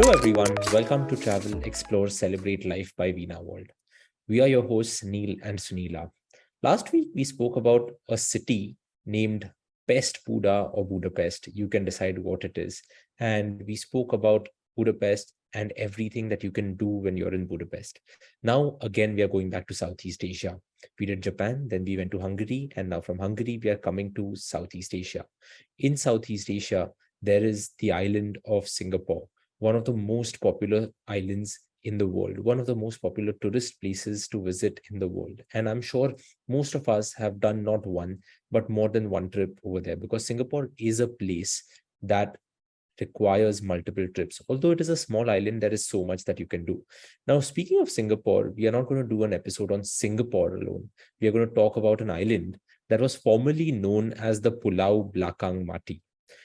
Hello, everyone. Welcome to Travel, Explore, Celebrate Life by Veena World. We are your hosts, Neil and Sunila. Last week, we spoke about a city named Pest Buda or Budapest. You can decide what it is. And we spoke about Budapest and everything that you can do when you're in Budapest. Now, again, we are going back to Southeast Asia. We did Japan, then we went to Hungary, and now from Hungary, we are coming to Southeast Asia. In Southeast Asia, there is the island of Singapore, one of the most popular islands in the world, one of the most popular tourist places to visit in the world. And I'm sure most of us have done not one, but more than one trip over there, because Singapore is a place that requires multiple trips. Although it is a small island, there is so much that you can do. Now, speaking of Singapore, we are not going to do an episode on Singapore alone. We are going to talk about an island that was formerly known as the Pulau Belakang Mati.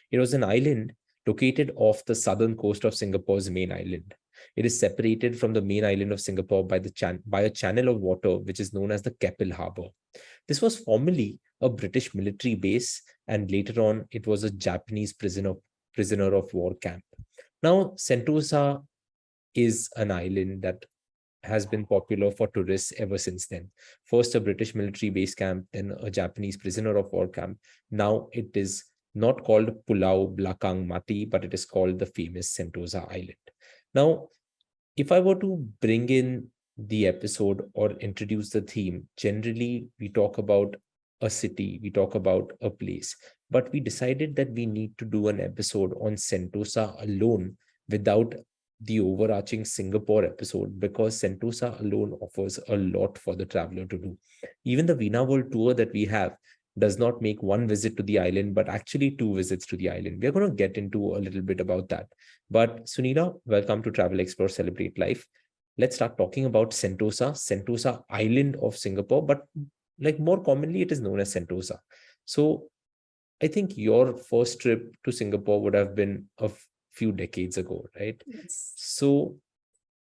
It was an island located off the southern coast of Singapore's main island. It is separated from the main island of Singapore by a channel of water which is known as the Keppel Harbour. This was formerly a British military base, and later on it was a Japanese prisoner of war camp. Now, Sentosa is an island that has been popular for tourists ever since then. First a British military base camp, then a Japanese prisoner of war camp. Now it is not called Pulau Belakang Mati, but it is called the famous Sentosa Island. Now, if I were to bring in the episode or introduce the theme, generally we talk about a city, we talk about a place, but we decided that we need to do an episode on Sentosa alone without the overarching Singapore episode, because Sentosa alone offers a lot for the traveler to do. Even the Veena World tour that we have does not make one visit to the island, but actually two visits to the island. We're going to get into a little bit about that. But Sunila, welcome to Travel, Explore, Celebrate Life. Let's start talking about Sentosa Island of Singapore, but like more commonly, it is known as Sentosa. So I think your first trip to Singapore would have been a few decades ago, right? Yes. So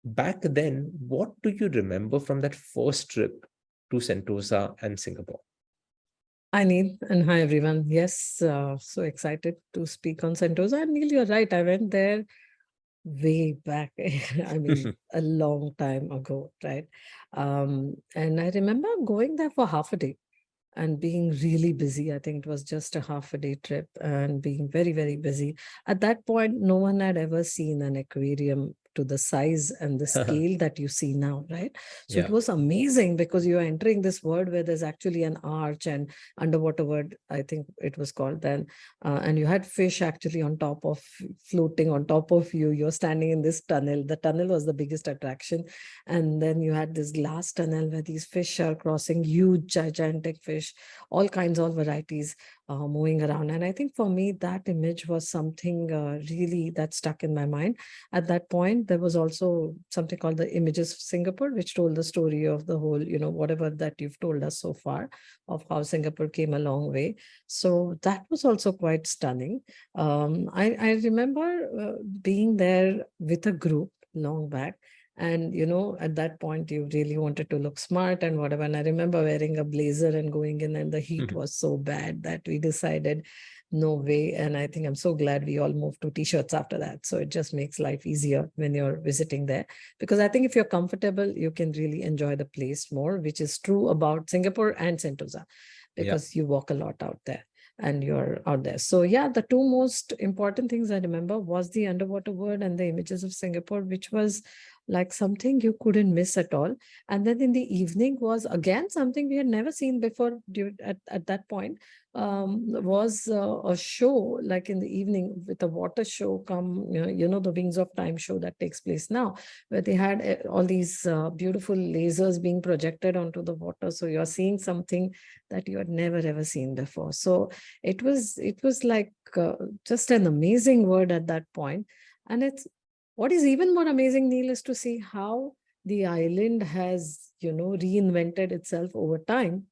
back then, what do you remember from that first trip to Sentosa and Singapore? Hi, Neil, and hi, everyone. Yes, so excited to speak on Sentosa. And Neil, you're right. I went there way back. I mean, a long time ago, right? And I remember going there for half a day and being really busy. I think it was just a half a day trip and being very, very busy. At that point, no one had ever seen an aquarium to the size and the scale that you see now, right? So it Yeah. was amazing because you're entering this world where there's actually an arch and underwater world, I think it was called then. And you had fish actually on top of floating on top of you. You're standing in this tunnel. The tunnel was the biggest attraction. And then you had this glass tunnel where these fish are crossing, huge, gigantic fish, all kinds, all varieties moving around. And I think for me, that image was something really that stuck in my mind. At that point, there was also something called the Images of Singapore, which told the story of the whole, whatever that you've told us so far of how Singapore came a long way. So that was also quite stunning. I remember being there with a group long back. And, at that point, you really wanted to look smart and whatever. And I remember wearing a blazer and going in, and the heat was so bad that we decided, no way. And I think I'm so glad we all moved to t-shirts after that. So it just makes life easier when you're visiting there. Because I think if you're comfortable, you can really enjoy the place more, which is true about Singapore and Sentosa, because you walk a lot out there and you're out there. So yeah, the two most important things I remember was the underwater world and the Images of Singapore, which was like something you couldn't miss at all. And then in the evening was again something we had never seen before at that point, was a show like in the evening with a water show come, the Wings of Time show that takes place now, where they had all these beautiful lasers being projected onto the water. So you're seeing something that you had never ever seen before. So it was like just an amazing word at that point. And it's what is even more amazing, Neil, is to see how the island has, reinvented itself over time.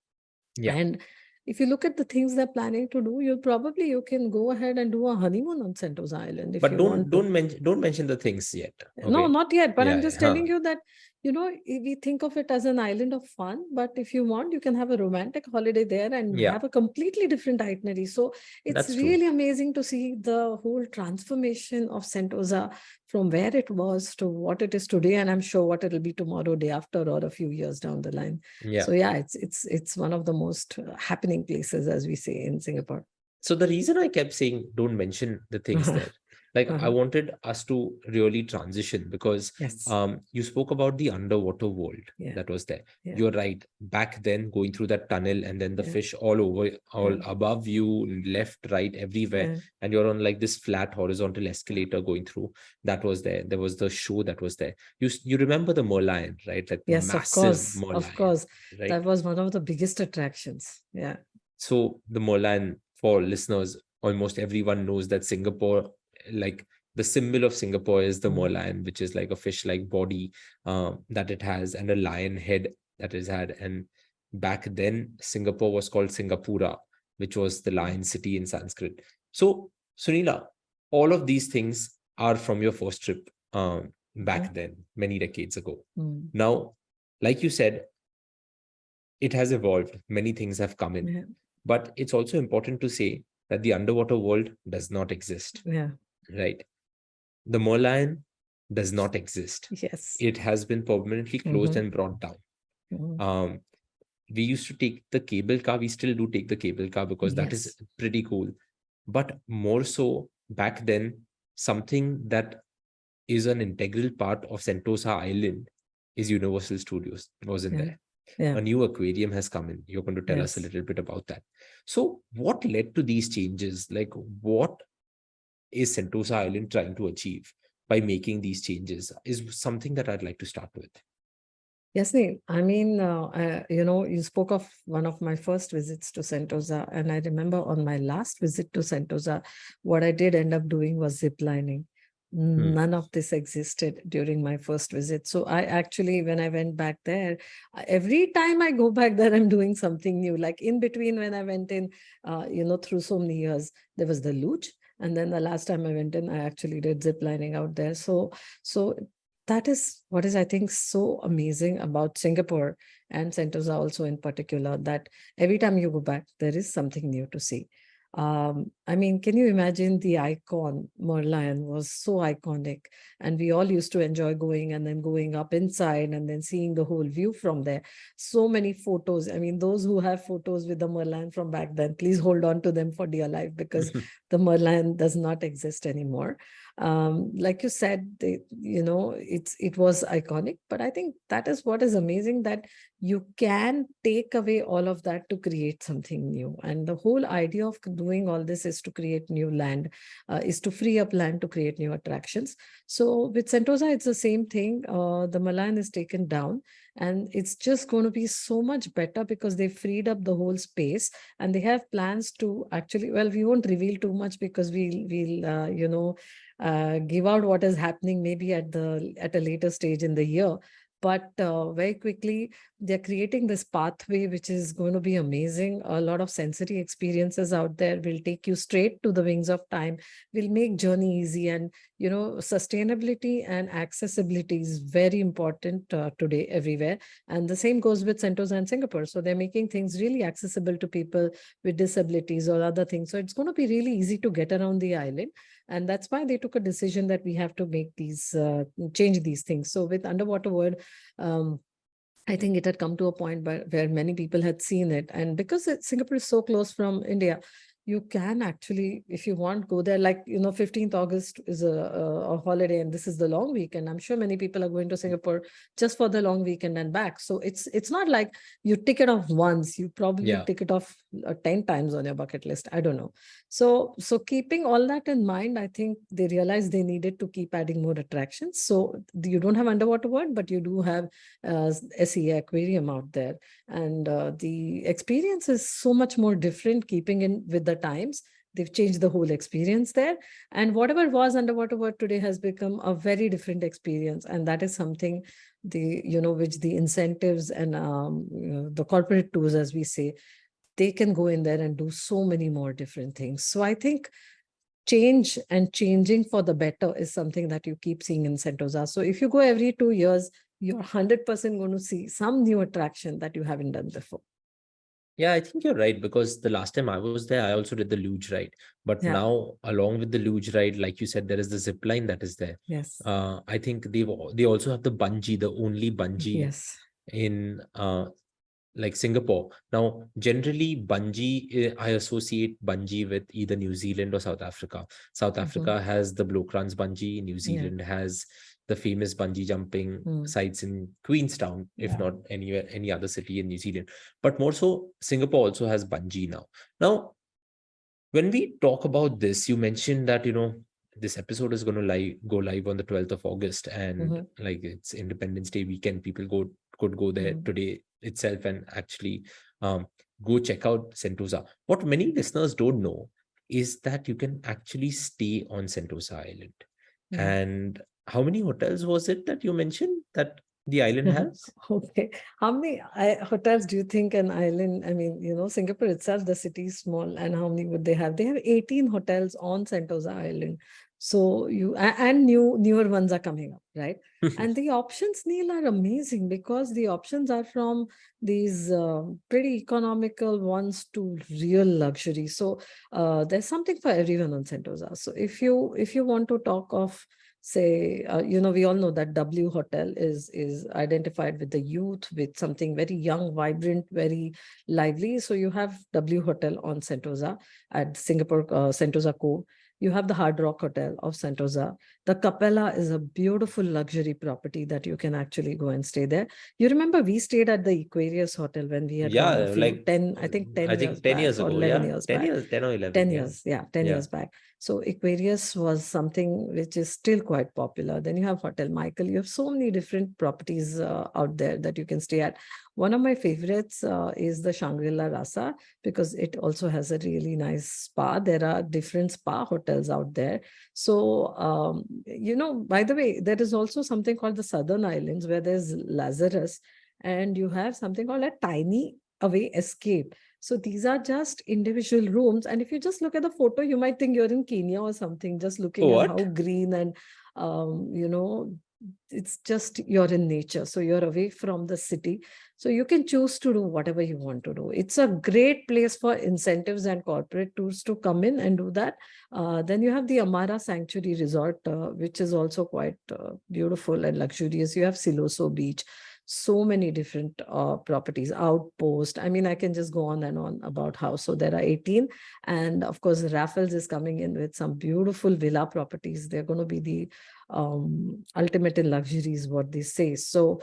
Yeah. And if you look at the things they're planning to do, you can go ahead and do a honeymoon on Sentosa Island if But you want to. don't mention the things yet. No, Okay. not yet. But I'm Yeah. just telling you that We think of it as an island of fun, but if you want, you can have a romantic holiday there and Yeah, have a completely different itinerary. So it's that's true. really amazing to see the whole transformation of Sentosa from where it was to what it is today, and I'm sure what it'll be tomorrow, day after, or a few years down the line. Yeah. So yeah, it's one of the most happening places, as we say in Singapore. So the reason I kept saying don't mention the things Uh-huh, there, like I uh-huh. wanted us to really transition because Yes. you spoke about the underwater world Yeah. that was there. Yeah. You're right. Back then, going through that tunnel and then the Yeah. fish all over, all Yeah. above you, left, right, everywhere, Yeah. and you're on like this flat horizontal escalator going through. That was there. There was the show that was there. You remember the merlion, right? That Yes, of massive course. Of merlion, course. right? That was one of the biggest attractions. Yeah. So the Merlion, for listeners, almost everyone knows that Singapore, like the symbol of Singapore is the Mm. Merlion, which is like a fish-like body that it has and a lion head that is had. And back then, Singapore was called Singapura, which was the lion city in Sanskrit. So, Sunila, all of these things are from your first trip Mhm. back then, many decades ago. Mm. Now, like you said, it has evolved. Many things have come in. Yeah. But it's also important to say that the underwater world does not exist, Yeah. right? The Merlion does not exist. Yes. It has been permanently closed Mhm. and brought down. Mhm. Um, we used to take the cable car. We still do take the cable car because that is Yes. pretty cool. But more so back then, something that is an integral part of Sentosa Island is Universal Studios. It wasn't Yeah. there. Yeah. A new aquarium has come in. You're going to tell us a Yes. little bit about that. So, what led to these changes? Like, what is Sentosa Island trying to achieve by making these changes? Is something that I'd like to start with. Yes, Neil. I mean, you spoke of one of my first visits to Sentosa, and I remember on my last visit to Sentosa, what I did end up doing was zip lining. Hmm. None of this existed during my first visit. So I actually, when I went back there, every time I go back there, I'm doing something new. Like in between, when I went in, through so many years, there was the luge. And then the last time I went in, I actually did zip lining out there. So that is what is, I think, so amazing about Singapore and Sentosa also in particular, that every time you go back, there is something new to see. I mean, can you imagine the icon Merlion was so iconic, and we all used to enjoy going and then going up inside and then seeing the whole view from there. So many photos. I mean, those who have photos with the Merlion from back then, please hold on to them for dear life, because the Merlion does not exist anymore. Like you said, it was iconic, but I think that is what is amazing, that you can take away all of that to create something new. And the whole idea of doing all this is to create new land, is to free up land to create new attractions. So with Sentosa, it's the same thing. The Malayan is taken down, and it's just going to be so much better because they freed up the whole space, and they have plans to actually, well, we won't reveal too much because we'll give out what is happening maybe at a later stage in the year. But very quickly, they're creating this pathway which is going to be amazing. A lot of sensory experiences out there will take you straight to the wings of time, will make journey easy. And sustainability and accessibility is very important today everywhere. And the same goes with Sentosa and Singapore. So they're making things really accessible to people with disabilities or other things. So it's going to be really easy to get around the island. And that's why they took a decision that we have to make these change these things. So with Underwater World, um, I think it had come to a point where many people had seen it. And because Singapore is so close from India, you can actually, if you want, go there. Like, 15th August is a holiday, and this is the long weekend. I'm sure many people are going to Singapore just for the long weekend and back. So it's not like you tick it off once. You probably Yeah. tick it off 10 times on your bucket list. I don't know. So keeping all that in mind, I think they realized they needed to keep adding more attractions. So you don't have Underwater World, but you do have SEA aquarium out there, and the experience is so much more different, keeping in with the times. They've changed the whole experience there, and whatever was Underwater World today has become a very different experience. And that is something which the incentives and the corporate tours, as we say, they can go in there and do so many more different things. So I think change and changing for the better is something that you keep seeing in Sentosa. So if you go every 2 years, you're 100% going to see some new attraction that you haven't done before. Yeah, I think you're right, because the last time I was there, I also did the luge ride. But Yeah. now, along with the luge ride, like you said, there is the zip line that is there. Yes. I think they also have the bungee, the only bungee Yes. in like Singapore. Now, generally, bungee, I associate bungee with either New Zealand or South Africa. South Mhm. Africa has the Blokran's bungee. New Yeah. Zealand has the famous bungee jumping Mm. sites in Queenstown, if Yeah. not anywhere, any other city in New Zealand. But more so, Singapore also has bungee now. Now, when we talk about this, you mentioned that, this episode is going to go live on the 12th of August, and Mhm. like it's Independence Day weekend. People could go there Mhm. today itself and actually um, go check out Sentosa. What many listeners don't know is that you can actually stay on Sentosa Island. Yeah. And how many hotels was it that you mentioned that the island has? Okay. How many hotels do you think an island? I mean, Singapore itself, the city is small, and how many would they have? They have 18 hotels on Sentosa Island. So and newer ones are coming up, right? And the options, Neil, are amazing because the options are from these pretty economical ones to real luxury. So there's something for everyone on Sentosa. So if you want to talk of, say, we all know that W Hotel is identified with the youth, with something very young, vibrant, very lively. So you have W Hotel on Sentosa at Singapore, Sentosa Cove. You have the Hard Rock Hotel of Sentosa. The Capella is a beautiful luxury property that you can actually go and stay there. You remember we stayed at the Aquarius Hotel when we had gone a Yeah, few like 10, I think 10 I years think 10 back years or ago. 11 Yeah, years 10 back. years, 10 or 11. 10 Yeah. years, yeah, 10 Yeah. years back. So Aquarius was something which is still quite popular. Then you have Hotel Michael. You have so many different properties out there that you can stay at. One of my favorites is the Shangri-La Rasa, because it also has a really nice spa. There are different spa hotels out there. So, by the way, there is also something called the Southern Islands where there's Lazarus, and you have something called a tiny away escape. So these are just individual rooms. And if you just look at the photo, you might think you're in Kenya or something, just Oh, looking at how what? green and, it's just you're in nature. So you're away from the city. So you can choose to do whatever you want to do. It's a great place for incentives and corporate tours to come in and do that. Then you have the Amara Sanctuary Resort, which is also quite beautiful and luxurious. You have Siloso Beach, so many different properties, Outpost. I mean, I can just go on and on about how. So there are 18. And of course, Raffles is coming in with some beautiful villa properties. They're going to be the ultimate in luxuries, what they say. So,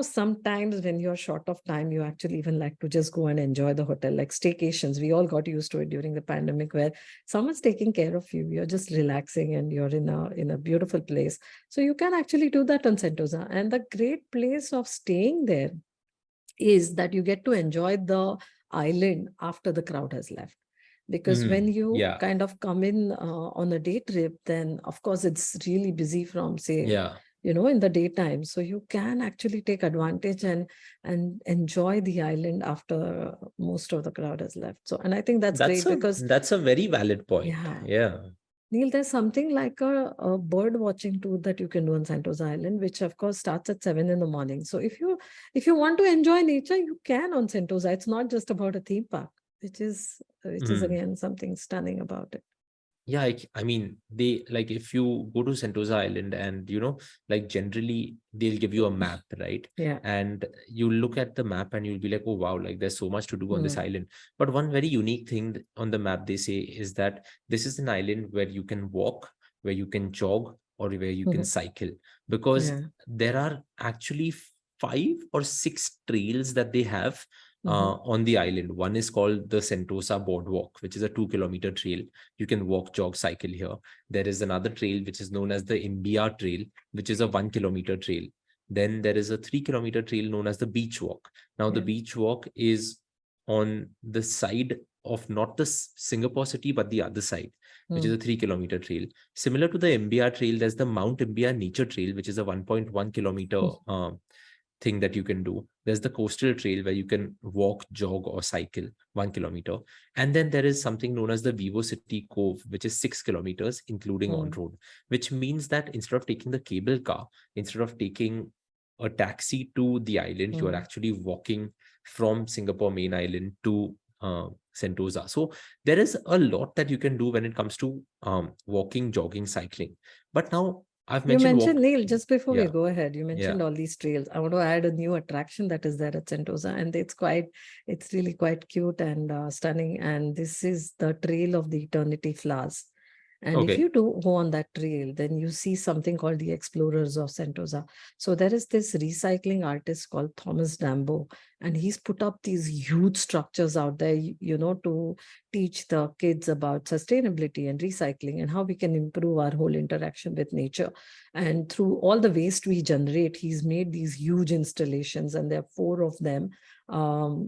sometimes when you're short of time, you actually even like to just go and enjoy the hotel, like staycations. We all got used to it during the pandemic, where someone's taking care of you. You're just relaxing and you're in a beautiful place. So you can actually do that on Sentosa. And the great place of staying there is that you get to enjoy the island after the crowd has left. Because when you Yeah. kind of come in on a day trip, then of course it's really busy from, say, Yeah. in the daytime. So you can actually take advantage and enjoy the island after most of the crowd has left. So, and I think that's That's great a because, that's a very valid point. yeah, Yeah. Neil, there's something like a bird watching tour that you can do on Santos Island, which of course starts at 7 in the morning. So if you want to enjoy nature, you can on Sentosa. It's not just about a theme park, which is Mm. again something stunning about it. Yeah, I mean, they like if you go to Sentosa Island and like generally they'll give you a map, right? Yeah. And you look at the map and you'll be like, oh wow, like there's so much to do on this Mm. island. But one very unique thing on the map they say is that this is an island where you can walk, where you can jog, or where you can cycle, because Yeah. there are actually 5 or 6 trails that they have Mhm. on the island. One is called the Sentosa Boardwalk, which is a 2 kilometer trail. You can walk, jog, cycle here. There is another trail which is known as the Imbia Trail, which is a 1 kilometer trail. Then there is a 3 kilometer trail known as the Beach Walk. Now, the Yeah. Beach Walk is on the side of not the Singapore city, but the other side, which is Mm. a 3 kilometer trail. Similar to the Imbia Trail, there's the Mount Imbia Nature Trail, which is a 1.1 kilometer thing that you can do. There's the coastal trail where you can walk, jog, or cycle 1 kilometer. And then there is something known as the Vivo City Cove, which is 6 kilometers, including on Mm. road, which means that instead of taking the cable car, instead of taking a taxi to the island. You are actually walking from Singapore main island to Sentosa. So there is a lot that you can do when it comes to walking, jogging, cycling. But now I've You mentioned mentioned, walk. Neil, just before we Yeah, go ahead, you yeah. mentioned all these trails. I want to add a new attraction that is there at Sentosa, and it's really quite cute and stunning. And this is the Trail of the Eternity Flowers. And if Okay. you do go on that trail, then you see something called the Explorers of Sentosa. So there is this recycling artist called Thomas Dambo, and he's put up these huge structures out there, to teach the kids about sustainability and recycling and how we can improve our whole interaction with nature. And through all the waste we generate, he's made these huge installations, and there are four of them,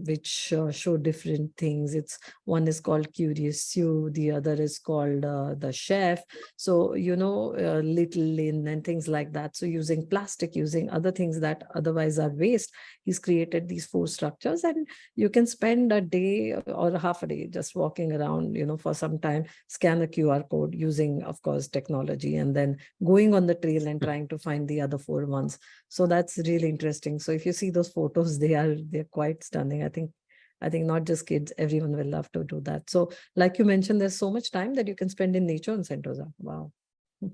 which show different things. It's one is called Curious Sue, the other is called the Chef. So, Little Lynn and things like that. So using plastic, using other things that otherwise are waste, he's created these four structures, and you can spend a day or half a day just walking around, for some time, scan the QR code using, of course, technology, and then going on the trail and trying to find the other four ones. So that's really interesting. So if you see those photos, they're quite stunning. I think not just kids, everyone will love to do that. So like you mentioned, there's so much time that you can spend in nature in Sentosa. Wow.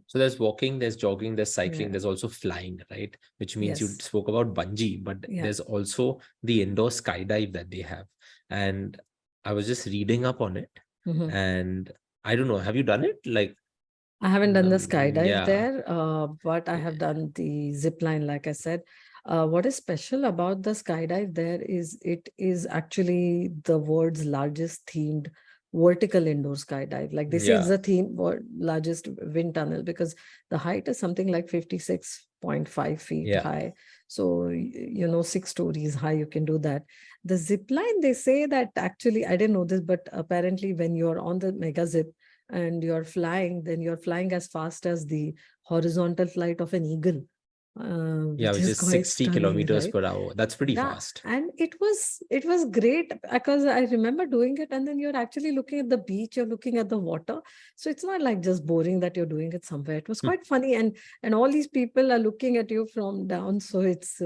So there's walking, there's jogging, there's cycling, Yeah. there's also flying, right? Which means you Yes. spoke about bungee, but Yeah. there's also the indoor skydive that they have. And I was just reading up on it, Mhm. and I don't know, have you done it? Like, I haven't done the skydive yeah, there, but I have done the zip line, like I said. What is special about the skydive there is it is actually the world's largest themed vertical indoor skydive. Like they say, it's yeah, the largest wind tunnel because the height is something like 56.5 feet yeah, high. So, 6 stories high, you can do that. The zip line, they say that actually, I didn't know this, but apparently when you're on the mega zip, and you're flying, then you're flying as fast as the horizontal flight of an eagle, yeah, which which is is quite 60 stunning, kilometers right? per hour. That's pretty Yeah, fast. and it was great because I remember doing it, and then you're actually looking at the beach, you're looking at the water, so it's not like just boring that you're doing it somewhere. It was quite funny, and all these people are looking at you from down, so it's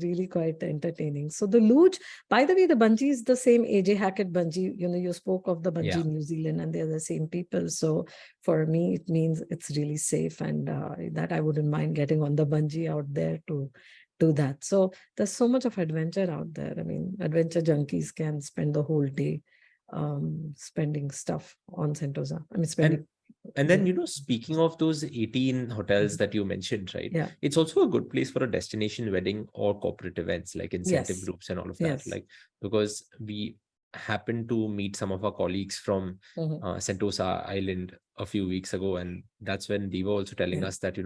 really quite entertaining. So the luge, by the way, the bungee is the same AJ Hackett bungee. You spoke of the bungee Yeah. in New Zealand, and they're the same people. So for me, it means it's really safe, and that I wouldn't mind getting on the bungee out there to do that. So there's so much of adventure out there. I mean, adventure junkies can spend the whole day spending stuff on Sentosa. I mean, And spending And then, there. speaking of those 18 hotels Mhm. that you mentioned, right? Yeah. It's also a good place for a destination wedding or corporate events like incentive Yes. groups and all of that. Yes. Like, because we happened to meet some of our colleagues from Mhm. Sentosa Island a few weeks ago. And that's when they were also telling Yeah. us that,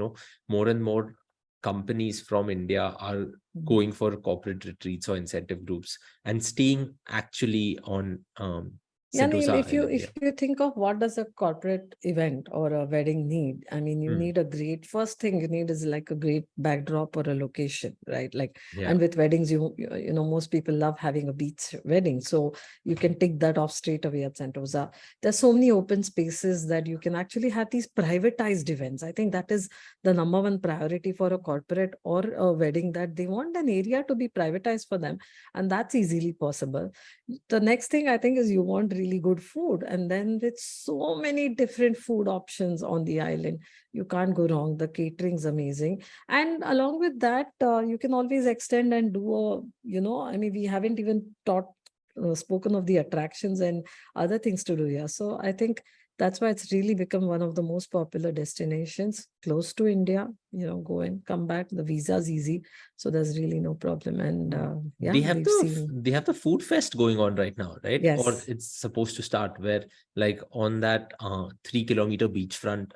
more and more companies from India are Mhm. going for corporate retreats or incentive groups and staying actually on Yeah, Neil, Sentosa if you Island. if Yeah. you think of what does a corporate event or a wedding need, I mean, you Mm, need a great first thing you need is like a great backdrop or a location, right? Like, yeah. and with weddings, most people love having a beach wedding, so you can tick that off straight away at Sentosa. There's so many open spaces that you can actually have these privatized events. I think that is the number one priority for a corporate or a wedding, that they want an area to be privatized for them, and that's easily possible. The next thing I think is you want really good food. And then with so many different food options on the island, you can't go wrong. The catering's amazing. And along with that, you can always extend and do I mean, we haven't even spoken of the attractions and other things to do here. So I think that's why it's really become one of the most popular destinations close to India. Go and come back. The visa's easy, so there's really no problem. And yeah, They have we've seen. the food fest going on right now, right? Or Yes. it's supposed to start, where like on that 3 kilometer beachfront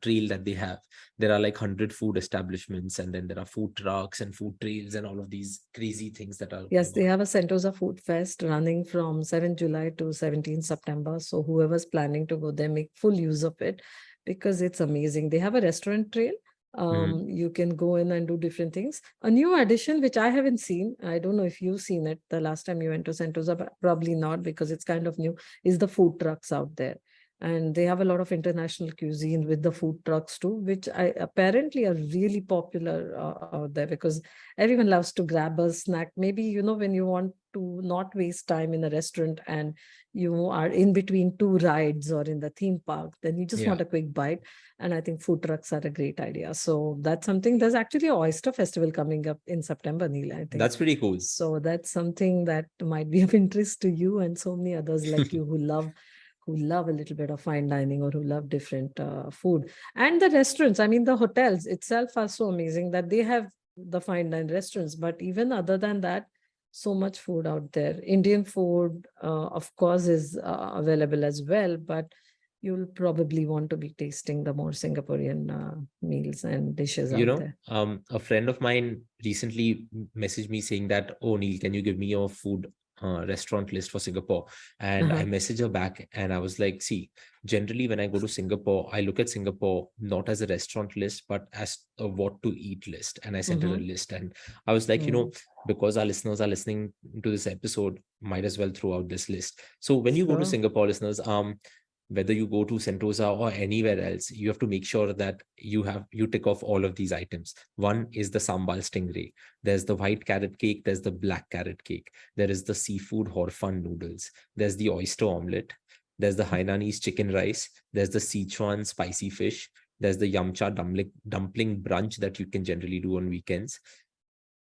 trail that they have, there are like 100 food establishments, and then there are food trucks and food trails and all of these crazy things that are Yes, going they on. have a Sentosa Food Fest running from 7th July to 17th September. So whoever's planning to go there, make full use of it because it's amazing. They have a restaurant trail. Mhm. You can go in and do different things. A new addition, which I haven't seen, I don't know if you've seen it the last time you went to Sentosa, but probably not because it's kind of new, is the food trucks out there. And they have a lot of international cuisine with the food trucks too, which I apparently are really popular out there, because everyone loves to grab a snack. Maybe, when you want to not waste time in a restaurant and you are in between two rides or in the theme park, then you just Yeah, want a quick bite. And I think food trucks are a great idea. So that's something. There's actually a oyster festival coming up in September, Neil, I think. that's pretty cool. So that's something that might be of interest to you and so many others like you who love a little bit of fine dining or who love different food. And the restaurants, I mean, the hotels itself are so amazing that they have the fine dine restaurants. But even other than that, so much food out there. Indian food, of course, is available as well, but you'll probably want to be tasting the more Singaporean meals and dishes out there. A friend of mine recently messaged me saying that, oh, Neil, can you give me your food restaurant list for Singapore? And I Uh-huh. messaged her back and I was like, see, generally when I go to Singapore, I look at Singapore not as a restaurant list, but as a what to eat list. And I sent her a Mhm. list. And I was like, Mm. because our listeners are listening to this episode, might as well throw out this list. So when you go to Sure. Singapore, listeners, whether you go to Sentosa or anywhere else, you have to make sure that you tick off all of these items. One is the sambal stingray. There's the white carrot cake. There's the black carrot cake. There is the seafood hor fun noodles. There's the oyster omelette. There's the Hainanese chicken rice. There's the Sichuan spicy fish. There's the yamcha dumpling brunch that you can generally do on weekends.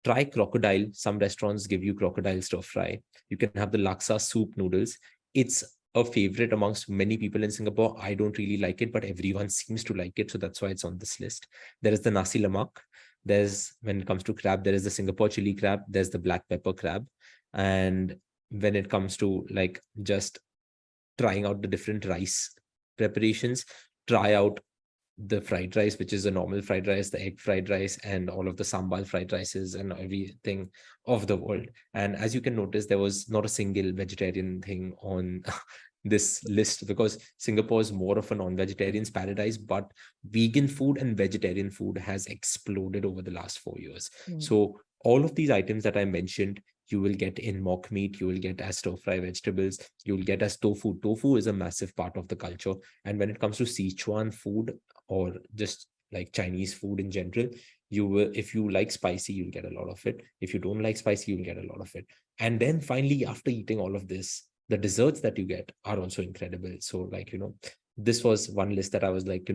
Try crocodile. Some restaurants give you crocodile stir fry. You can have the laksa soup noodles. It's a favorite amongst many people in Singapore. I don't really like it, but everyone seems to like it. So that's why it's on this list. There is the nasi lemak. When it comes to crab, there is the Singapore chili crab. There's the black pepper crab. And when it comes to like just trying out the different rice preparations, try out the fried rice, which is a normal fried rice, the egg fried rice, and all of the sambal fried rices and everything of the world. And as you can notice, there was not a single vegetarian thing on this list because Singapore is more of a non-vegetarian's paradise, but vegan food and vegetarian food has exploded over the last 4 years. Mm. So all of these items that I mentioned, you will get in mock meat, you will get as stir fry vegetables, you will get as tofu. Tofu is a massive part of the culture. And when it comes to Sichuan food, or just like Chinese food in general, you will, if you like spicy, you'll get a lot of it. If you don't like spicy, you'll get a lot of it. And then finally, after eating all of this, the desserts that you get are also incredible. So like, this was one list that I was like,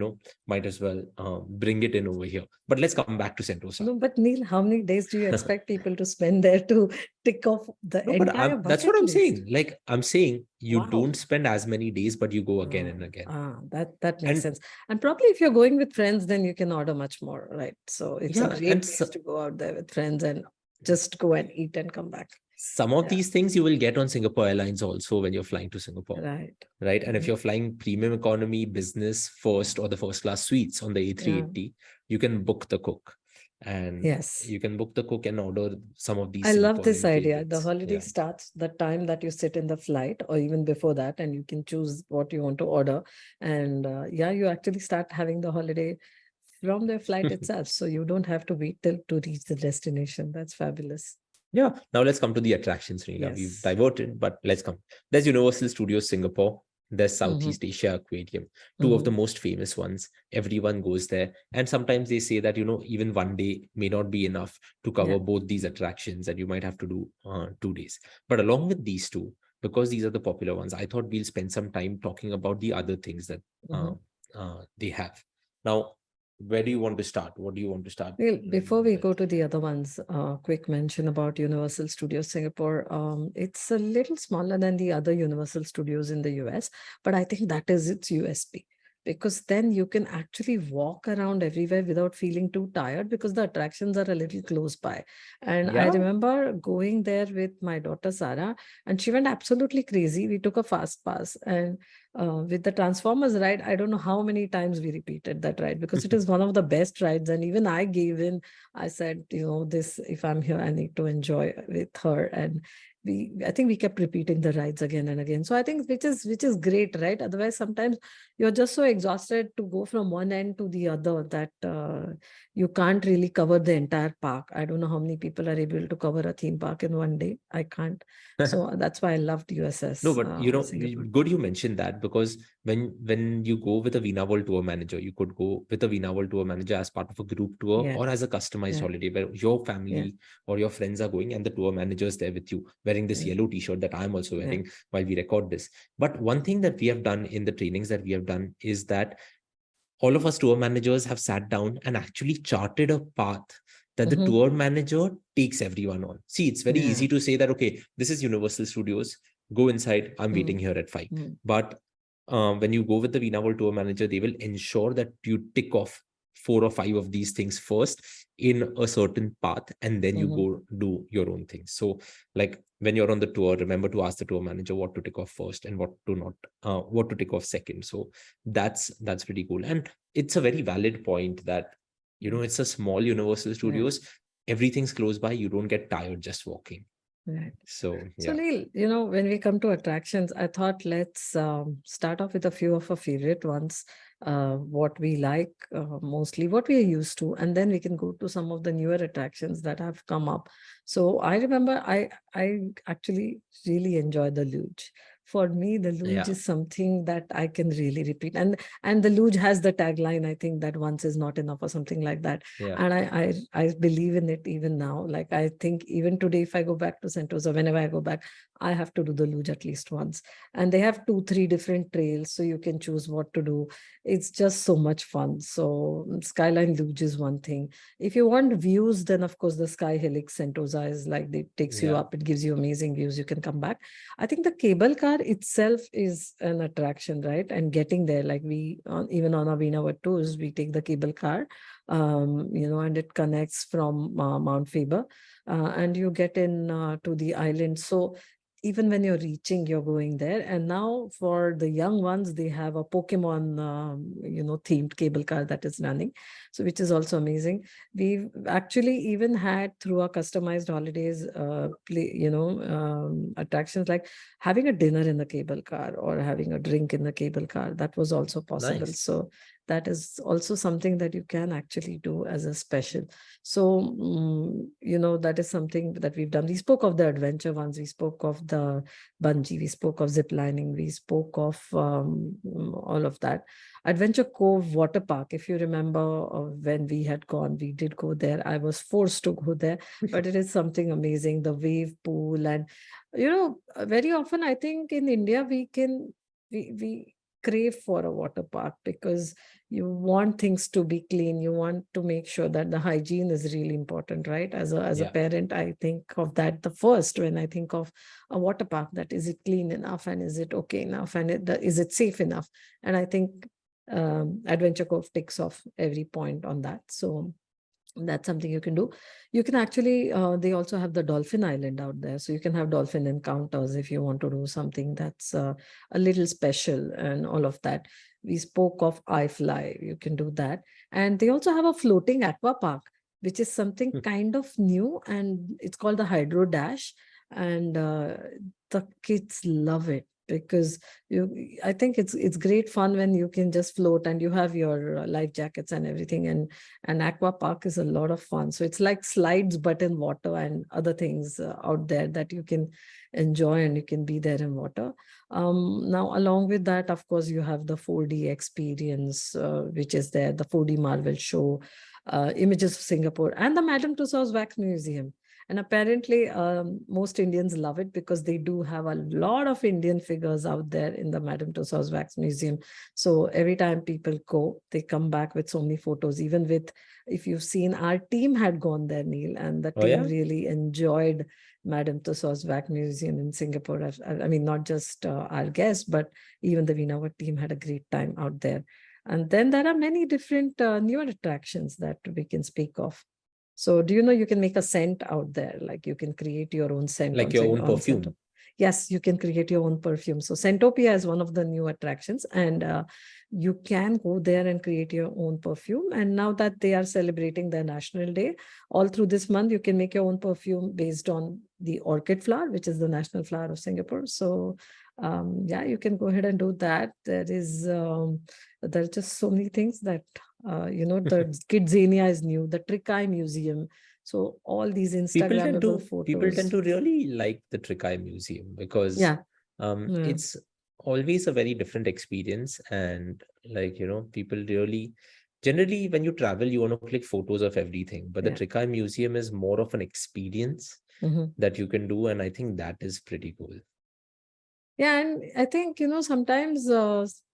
might as well bring it in over here. But let's come back to Sentosa. No, but Neil, how many days do you expect people to spend there to tick off the No, but entire that's what bucket I'm list? saying. Like I'm saying, you Wow. don't spend as many days, but you go again and again. That makes And sense. And probably if you're going with friends, then you can order much more, right? So it's a yeah, great place to go out there with friends and just go and eat and come back. some of Yeah, these things you will get on Singapore Airlines also when you're flying to Singapore, right. right? And if Mhm. you're flying premium economy, business, first, or the first class suites on the Yeah. A380, you can book the cook. And Yes. you can book the cook and order some of I these love this Singaporean idea. The favorites. holiday Yeah. starts the time that you sit in the flight or even before that, and you can choose what you want to order. And yeah, you actually start having the holiday from the flight itself. So you don't have to wait till to reach the destination. That's fabulous. Yeah. Now let's come to the attractions, Reena. We've Yes. diverted, but let's come. There's Universal Studios Singapore. There's Mm-hmm. Southeast Asia Aquarium, two of Mm-hmm. the most famous ones. Everyone goes there. And sometimes they say that, even one day may not be enough to Yeah. cover both these attractions and you might have to do 2 days. But along with these two, because these are the popular ones, I thought we'll spend some time talking about the other things that Mm-hmm. they have. Now, where do you want to start? What do you want to start Well, before we with? go to the other ones, quick mention about Universal Studios Singapore. It's a little smaller than the other Universal Studios in the US, but I think that is its USP, because then you can actually walk around everywhere without feeling too tired because the attractions are a little close by. And I Yeah. remember going there with my daughter Sarah, and she went absolutely crazy. We took a fast pass, and with the Transformers ride, I don't know how many times we repeated that ride because it is one of the best rides. And even I gave in. I said, this, if I'm here, I need to enjoy with her. And I think we kept repeating the rides again and again. So I think which is great, right? Otherwise, sometimes you're just so exhausted to go from one end to the other that you can't really cover the entire park. I don't know how many people are able to cover a theme park in one day. I can't. So that's why I loved No, USS but Singapore. good you mentioned that that, because when you go with a Veena World tour manager, you could go with a Veena World tour manager as part of a group tour Yeah. or as a customized Yeah. holiday where your Yeah. family or your friends are going and the tour manager is there with you wearing this Yeah. yellow t-shirt that I'm also Yeah. wearing while we record this. But one thing that we have done in the trainings that we have done is that all of us tour managers have sat down and actually charted a path that the Mhm. tour manager takes everyone on. See, it's very Yeah. easy to say that, okay, this is Universal Studios, go inside, I'm waiting Mm. here at 5. Mm. But when you go with the Veena World tour manager, they will ensure that you tick off 4 or 5 of these things first in a certain path, and then you Mhm. go do your own thing. So, like when you're on the tour, remember to ask the tour manager what to tick off first and what to tick off second. So that's pretty cool. And it's a very valid point that, it's a small Universal Yeah. Studios, everything's close by, you don't get tired just walking. Right. So So yeah. Neil, when we come to attractions, I thought let's start off with a few of our favorite ones, what we like mostly, what we are used to, and then we can go to some of the newer attractions that have come up. So I remember I actually really enjoy the luge. For me, the luge Yeah. is something that I can really repeat, and the luge has the tagline, I think, that once is not enough or something like that. Yeah. And I believe in it even now. Like, I think even today, if I go back to Sentosa, whenever I go back, I have to do the luge at least once. And they have 2-3 different trails, so you can choose what to do. It's just so much fun. So Skyline Luge is one thing. If you want views, then of course the Sky Helix Sentosa is like, it takes you Yeah. up, it gives you amazing views, you can come back. I think the cable car itself is an attraction, right? And getting there, like we even on our Veena World tours, we take the cable car, and it connects from Mount Faber, and you get in to the island. So even when you're reaching, you're going there. And now for the young ones, they have a Pokemon, themed cable car that is running. So which is also amazing. We've actually even had, through our customized holidays, attractions like having a dinner in the cable car or having a drink in the cable car. That was also possible. Nice. So that is also something that you can actually do as a special. So, that is something that we've done. We spoke of the adventure ones. We spoke of the bungee. We spoke of zip lining. We spoke of all of that. Adventure Cove Water Park. If you remember, when we had gone, we did go there. I was forced to go there, but it is something amazing. The wave pool, and very often I think in India we crave for a water park because you want things to be clean. You want to make sure that the hygiene is really important, right? As a Yeah. parent, I think of that the first when I think of a water park, that is it clean enough, and is it okay enough, and is it safe enough? And I think Adventure Cove ticks off every point on that. So that's something you can do. You can actually, they also have the dolphin island out there, so you can have dolphin encounters if you want to do something that's a little special and all of that. We spoke of iFly, you can do that. And they also have a floating aqua park, which is something kind of new, and it's called the Hydro Dash. And the kids love it because I think it's great fun when you can just float and you have your life jackets and everything. And aqua park is a lot of fun. So it's like slides but in water and other things out there that you can enjoy, and you can be there in water. Now along with that, of course, you have the 4D experience, which is there, the 4D Marvel show, images of Singapore, and the Madame Tussauds Wax Museum. And apparently, most Indians love it because they do have a lot of Indian figures out there in the Madame Tussauds Wax Museum. So every time people go, they come back with so many photos. Even with, if you've seen, our team had gone there, Neil, and the Oh team yeah. really enjoyed Madame Tussauds Wax Museum in Singapore. I mean, not just our guests, but even the Veena World team had a great time out there. And then there are many different newer attractions that we can speak of. So do you know you can make a scent out there? Like you can create your own scent Like on, your own on Scent. perfume. Yes, you can create your own perfume. So Scentopia is one of the new attractions, and you can go there and create your own perfume. And now that they are celebrating their National Day, all through this month, you can make your own perfume based on the orchid flower, which is the national flower of Singapore. So yeah, you can go ahead and do that. There are just so many things that the Kidzania is new, the Trick Eye Museum. So all these people tend Instagrammable to people tend photos. to really like the Trick Eye Museum because Yeah. Yeah. it's always a very different experience. And like, people really, generally when you travel, you want to click photos of everything, but the Yeah. Trikai Museum is more of an experience Mhm. that you can do. And I think that is pretty cool. Yeah, and I think, sometimes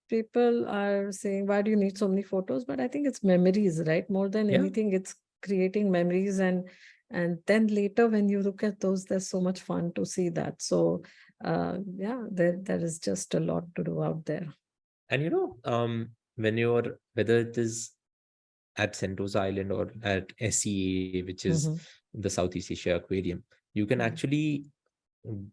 people are saying, why do you need so many photos? But I think it's memories, right? More than Yeah. anything, it's creating memories. And then later when you look at those, there's so much fun to see that. So yeah, there is just a lot to do out there. And when you're, whether it is at Sentosa Island or at SEA, which is Hmm. the Southeast Asia Aquarium, you can Yeah. actually mm,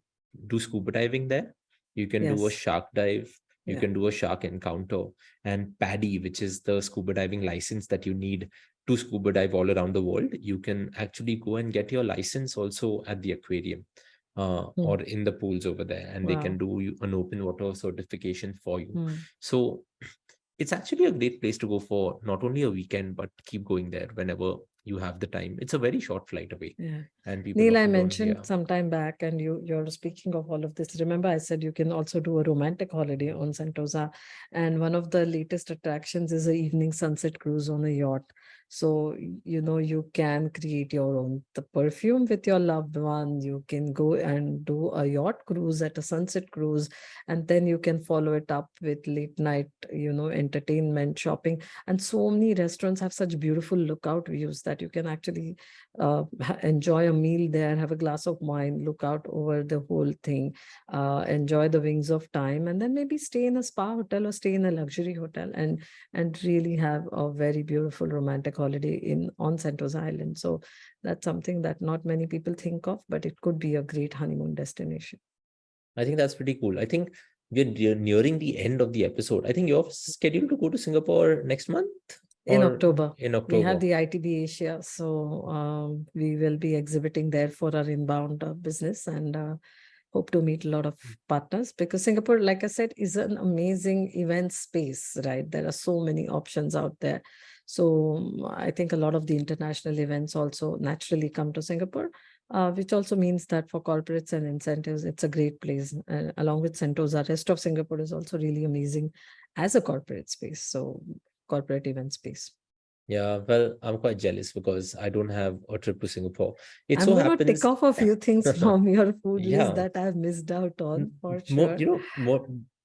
do scuba diving there. You can do a Yes. shark dive. You Yeah. can do a shark encounter. And PADI, which is the scuba diving license that you need to scuba dive all around the world, you can actually go and get your license also at the aquarium, Mm. or in the pools over there, and they can Wow. do an open water certification for you. Mm. So it's actually a great place to go for not only a weekend, but keep going there whenever you have the time. It's a very short flight away, Yeah. and people Neil, I often don't. mentioned Yeah. some time back, and you're speaking of all of this. Remember, I said you can also do a romantic holiday on Sentosa, and one of the latest attractions is a evening sunset cruise on a yacht. So you can create your own the perfume with your loved one. You can go and do a yacht cruise at a sunset cruise, and then you can follow it up with late night, entertainment, shopping, and so many restaurants have such beautiful lookout views that you can actually enjoy a meal there, have a glass of wine, look out over the whole thing, enjoy the wings of time, and then maybe stay in a spa hotel or stay in a luxury hotel and really have a very beautiful romantic holiday in on Sentosa Island. So that's something that not many people think of, but it could be a great honeymoon destination. I think that's pretty cool. I think we're nearing the end of the episode. I think you're scheduled to go to Singapore next month In or October, in we have October. the ITB Asia, so we will be exhibiting there for our inbound business, and hope to meet a lot of partners, because Singapore, like I said, is an amazing event space, right? There are so many options out there. So I think a lot of the international events also naturally come to Singapore, which also means that for corporates and incentives, it's a great place. Along with Sentosa, rest of Singapore is also really amazing as a corporate space. So corporate event space. Yeah, well, I'm quite jealous because I don't have a trip to Singapore. It I'm so going to tick happens, off a few things from your food list yeah, that I've missed out on for more, sure.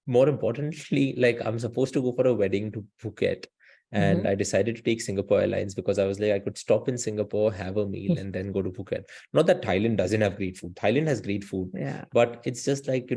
more importantly, like I'm supposed to go for a wedding to Phuket, and Hmm. I decided to take Singapore Airlines because I was like, I could stop in Singapore, have a meal, and then go to Phuket. Not that Thailand doesn't have great food. Thailand has great food, Yeah. but it's just like,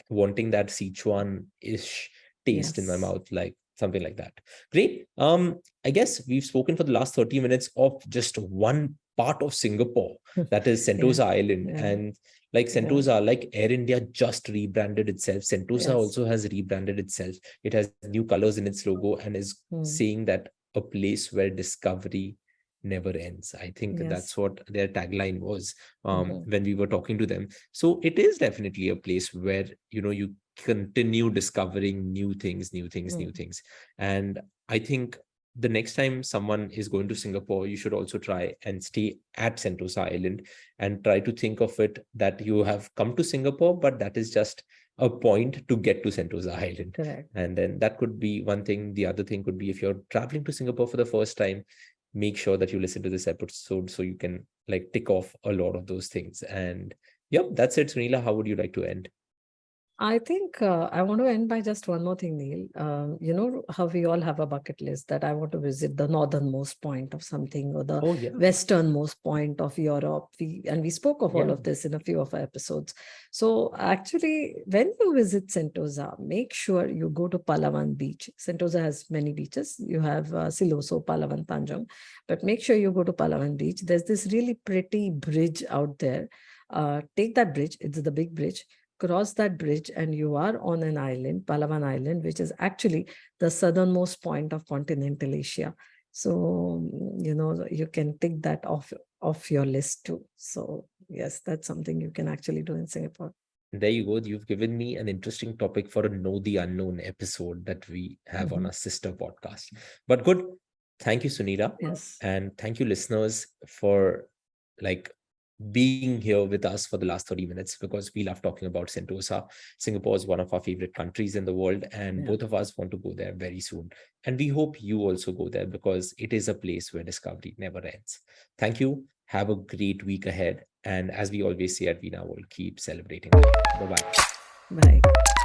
wanting that Sichuan-ish taste in my Yes. mouth, like something like that. Great. I guess we've spoken for the last 30 minutes of just one part of Singapore, that is Yeah. Sentosa Island. Yeah. And like Yeah. Sentosa, like Air India just rebranded itself. Sentosa Yes. also has rebranded itself. It has new colors in its logo and is Mm. saying that a place where discovery never ends. I think Yes. that's what their tagline was, Hmm. when we were talking to them. So it is definitely a place where, you continue discovering new things, new things, new Mm. things. And I think the next time someone is going to Singapore, you should also try and stay at Sentosa Island and try to think of it that you have come to Singapore, but that is just a point to get to Sentosa Island. Correct. And then that could be one thing. The other thing could be, if you're traveling to Singapore for the first time, make sure that you listen to this episode so you can like tick off a lot of those things. And yep, that's it. Sunila, how would you like to end? I think I want to end by just one more thing, Neil. You know how we all have a bucket list that I want to visit the northernmost point of something or the Oh yeah. westernmost point of Europe. We spoke of all Yeah. of this in a few of our episodes. So actually, when you visit Sentosa, make sure you go to Palawan Beach. Sentosa has many beaches. You have Siloso, Palawan, Tanjong, but make sure you go to Palawan Beach. There's this really pretty bridge out there. Take that bridge. It's the big bridge, cross that bridge, and you are on an island, Palawan Island, which is actually the southernmost point of continental Asia. So, you can tick that off your list too. So, yes, that's something you can actually do in Singapore. There you go. You've given me an interesting topic for a Know the Unknown episode that we have on Mhm. our sister podcast. But good. Thank you, Sunila. Yes. And thank you, listeners, for like being here with us for the last 30 minutes, because we love talking about Sentosa. Singapore is one of our favorite countries in the world, and Yeah. both of us want to go there very soon. And we hope you also go there, because it is a place where discovery never ends. Thank you. Have a great week ahead. And as we always say at Veena World, keep celebrating life. Bye bye. Bye.